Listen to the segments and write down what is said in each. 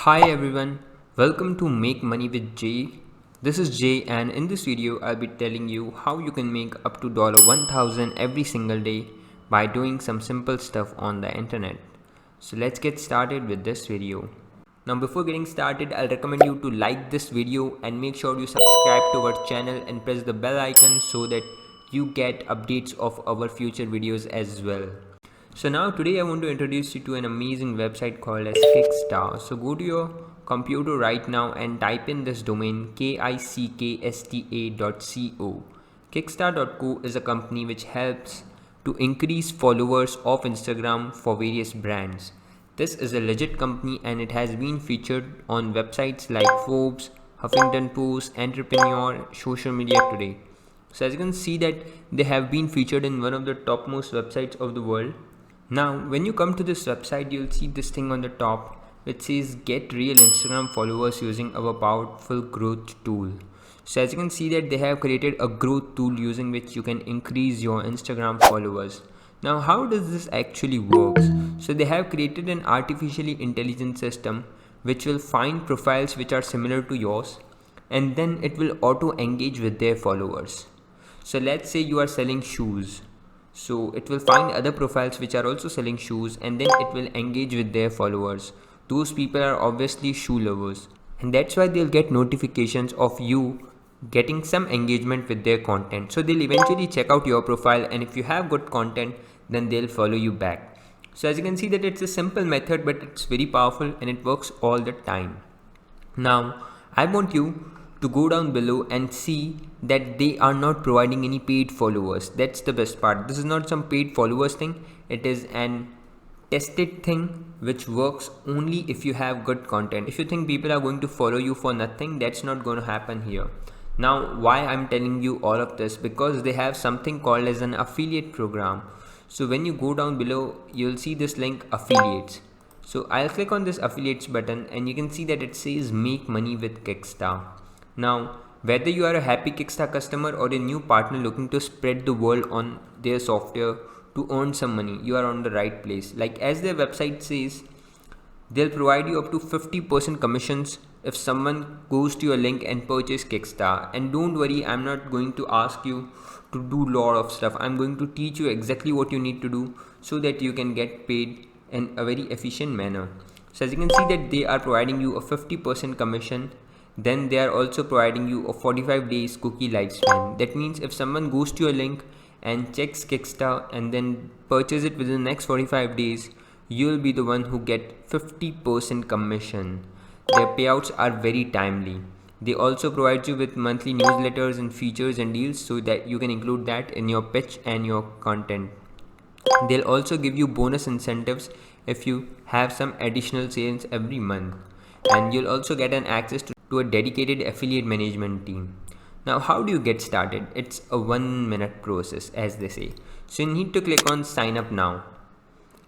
Hi everyone, welcome to Make Money with Jay. This is Jay, and in this video I'll be telling you how you can make up to $1,000 every single day by doing some simple stuff on the internet. So let's get started with this video. Now before getting started, I'll recommend you to like this video and make sure you subscribe to our channel and press the bell icon so that you get updates of our future videos as well. So now today I want to introduce you to an amazing website called as Kickstart. So go to your computer right now and type in this domain kicksta.co. Kickstart.co is a company which helps to increase followers of Instagram for various brands. This is a legit company and it has been featured on websites like Forbes, Huffington Post, Entrepreneur, Social Media Today. So as you can see that they have been featured in one of the topmost websites of the world. Now when you come to this website, you'll see this thing on the top which says get real Instagram followers using our powerful growth tool. So as you can see that they have created a growth tool using which you can increase your Instagram followers. Now how does this actually work? So they have created an artificially intelligent system which will find profiles which are similar to yours, and then it will auto engage with their followers. So let's say you are selling shoes. So it will find other profiles which are also selling shoes, and then it will engage with their followers. Those people are obviously shoe lovers, and that's why they'll get notifications of you getting some engagement with their content. So they'll eventually check out your profile, and if you have good content, then they'll follow you back. So as you can see that it's a simple method, but it's very powerful and it works all the time. Now I want you to go down below and see that they are not providing any paid followers. That's the best part. This is not some paid followers thing. It is an tested thing which works only if you have good content. If you think people are going to follow you for nothing, that's not going to happen here. Now why I'm telling you all of this? Because they have something called as an affiliate program. So when you go down below, you'll see this link affiliates. So I'll click on this affiliates button and you can see that it says make money with Kickstart. Now whether you are a happy Kickstart customer or a new partner looking to spread the word on their software to earn some money, you are on the right place. Like as their website says, they'll provide you up to 50% commissions if someone goes to your link and purchase Kickstart. And don't worry, I'm not going to ask you to do a lot of stuff. I'm going to teach you exactly what you need to do so that you can get paid in a very efficient manner. So as you can see that they are providing you a 50% commission. Then they are also providing you a 45 days cookie lifespan. That means if someone goes to your link and checks Kickstart and then purchase it within the next 45 days, you'll be the one who get 50% commission. Their payouts are very timely. They also provide you with monthly newsletters and features and deals so that you can include that in your pitch and your content. They'll also give you bonus incentives if you have some additional sales every month. And you'll also get an access to a dedicated affiliate management team. Now how do you get started? It's a 1-minute process, as they say. So you need to click on sign up now.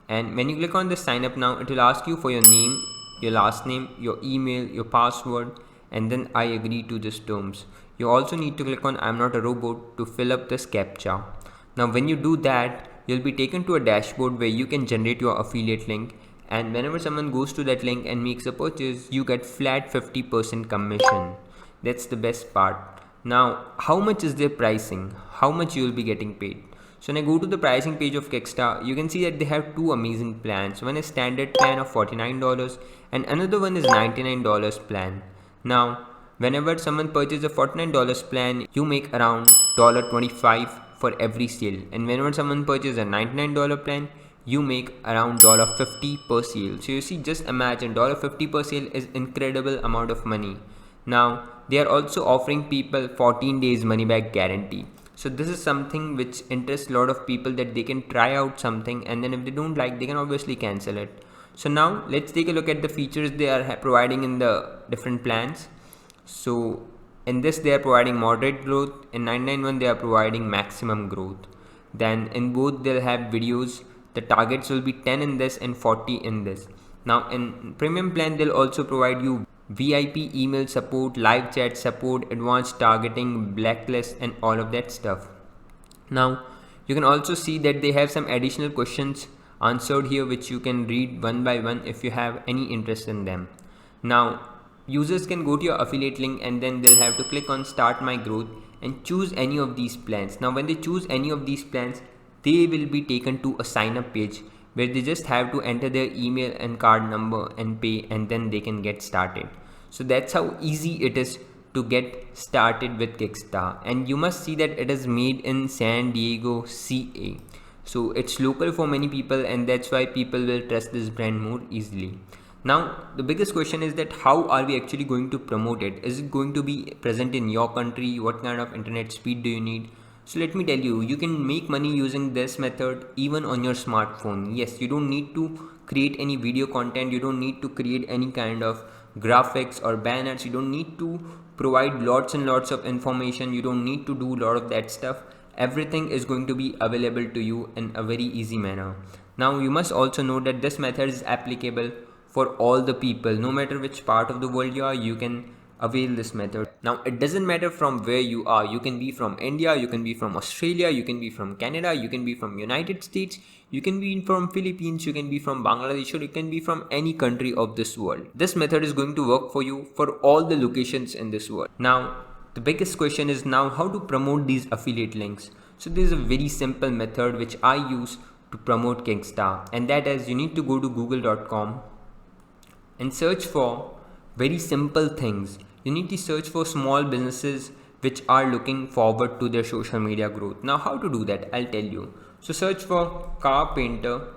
And when you click on the sign up now, it will ask you for your name, your last name, your email, your password, and then I agree to these terms. You also need to click on I'm not a robot to fill up this CAPTCHA. Now when you do that, you'll be taken to a dashboard where you can generate your affiliate link, and whenever someone goes to that link and makes a purchase, you get flat 50% commission. That's the best part. Now how much is their pricing? How much you will be getting paid? So when I go to the pricing page of Kickstart, you can see that they have two amazing plans. One is standard plan of $49 and another one is $99 plan. Now whenever someone purchases a $49 plan, you make around $25 for every sale, and whenever someone purchases a $99 plan, you make around $50 per sale. So you see, just imagine $50 per sale is incredible amount of money. Now they are also offering people 14 days money back guarantee. So this is something which interests a lot of people, that they can try out something and then if they don't like, they can obviously cancel it. So now let's take a look at the features they are providing in the different plans. So in this they are providing moderate growth, in 991 they are providing maximum growth. Then in both they'll have videos. The targets will be 10 in this and 40 in this. Now in premium plan they'll also provide you VIP email support, live chat support, advanced targeting, blacklist, and all of that stuff. Now you can also see that they have some additional questions answered here which you can read one by one if you have any interest in them. Now users can go to your affiliate link and then they'll have to click on start my growth and choose any of these plans. Now when they choose any of these plans, they will be taken to a sign up page where they just have to enter their email and card number and pay, and then they can get started. So that's how easy it is to get started with Kickstart. And you must see that it is made in San Diego, CA. So it's local for many people, and that's why people will trust this brand more easily. Now the biggest question is that how are we actually going to promote it? Is it going to be present in your country? What kind of internet speed do you need? So let me tell you, you can make money using this method even on your smartphone. Yes, you don't need to create any video content, you don't need to create any kind of graphics or banners, you don't need to provide lots and lots of information, you don't need to do a lot of that stuff. Everything is going to be available to you in a very easy manner. Now you must also know that this method is applicable for all the people. No matter which part of the world you are, you can avail this method. Now it doesn't matter from where you are. You can be from India, you can be from Australia, you can be from Canada, you can be from United States, you can be from Philippines, you can be from Bangladesh, or you can be from any country of this world. This method is going to work for you for all the locations in this world. Now the biggest question is now how to promote these affiliate links. So there is a very simple method which I use to promote Kickstart, and that is you need to go to google.com and search for very simple things. You need to search for small businesses which are looking forward to their social media growth. Now how to do that, I'll tell you. So search for carpenter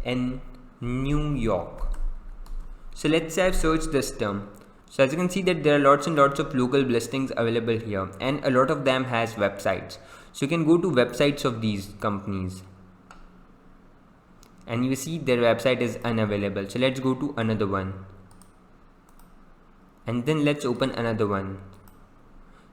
in New York. So let's say I've searched this term. So as you can see that there are lots and lots of local listings available here, and a lot of them has websites. So you can go to websites of these companies and you see their website is unavailable. So let's go to another one and then let's open another one.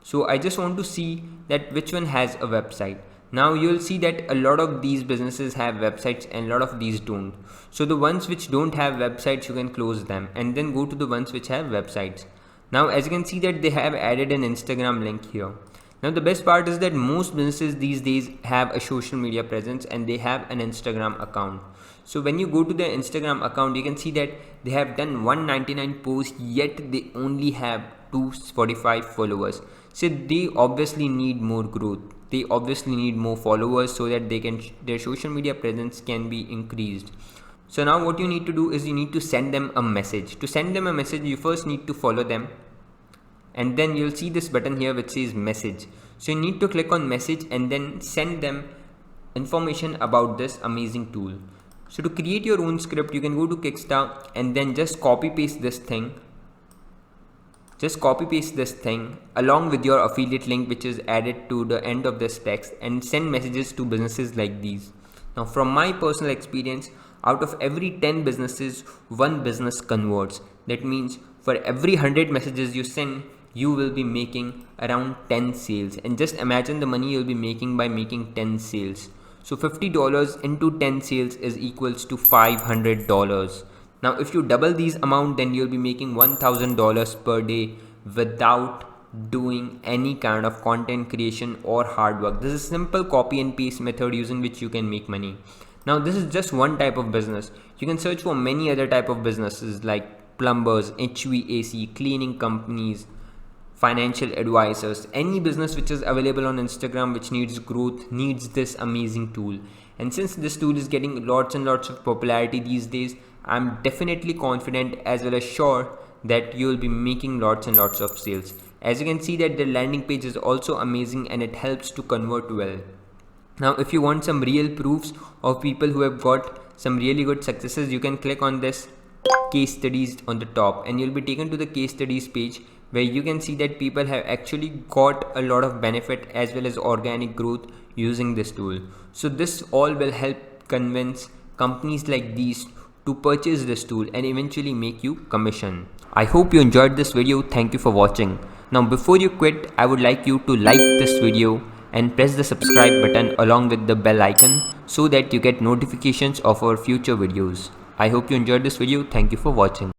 So I just want to see that which one has a website. Now you'll see that a lot of these businesses have websites and a lot of these don't. So the ones which don't have websites, you can close them and then go to the ones which have websites. Now as you can see that they have added an Instagram link here. Now the best part is that most businesses these days have a social media presence and they have an Instagram account. So when you go to their Instagram account, you can see that they have done 199 posts, yet they only have 245 followers. So they obviously need more growth. They obviously need more followers so that they can their social media presence can be increased. So now what you need to do is you need to send them a message. To send them a message, you first need to follow them. And then you'll see this button here which says message. So you need to click on message and then send them information about this amazing tool. So to create your own script, you can go to Kickstart and then just copy paste this thing. Just copy paste this thing along with your affiliate link which is added to the end of this text and send messages to businesses like these. Now from my personal experience, out of every 10 businesses, one business converts. That means for every 100 messages you send, you will be making around 10 sales. And just imagine the money you'll be making by making 10 sales. So $50 into 10 sales is equals to $500. Now if you double these amount, then you'll be making $1,000 per day without doing any kind of content creation or hard work. This is a simple copy and paste method using which you can make money. Now this is just one type of business. You can search for many other type of businesses like plumbers, HVAC, cleaning companies, financial advisors. Any business which is available on Instagram which needs growth needs this amazing tool. And since this tool is getting lots and lots of popularity these days, I'm definitely confident as well as sure that you will be making lots and lots of sales. As you can see that the landing page is also amazing and it helps to convert well. Now if you want some real proofs of people who have got some really good successes, you can click on this case studies on the top and you'll be taken to the case studies page where you can see that people have actually got a lot of benefit as well as organic growth using this tool. So this all will help convince companies like these to purchase this tool and eventually make you commission. I hope you enjoyed this video. Thank you for watching. Now before you quit, I would like you to like this video and press the subscribe button along with the bell icon so that you get notifications of our future videos. I hope you enjoyed this video. Thank you for watching.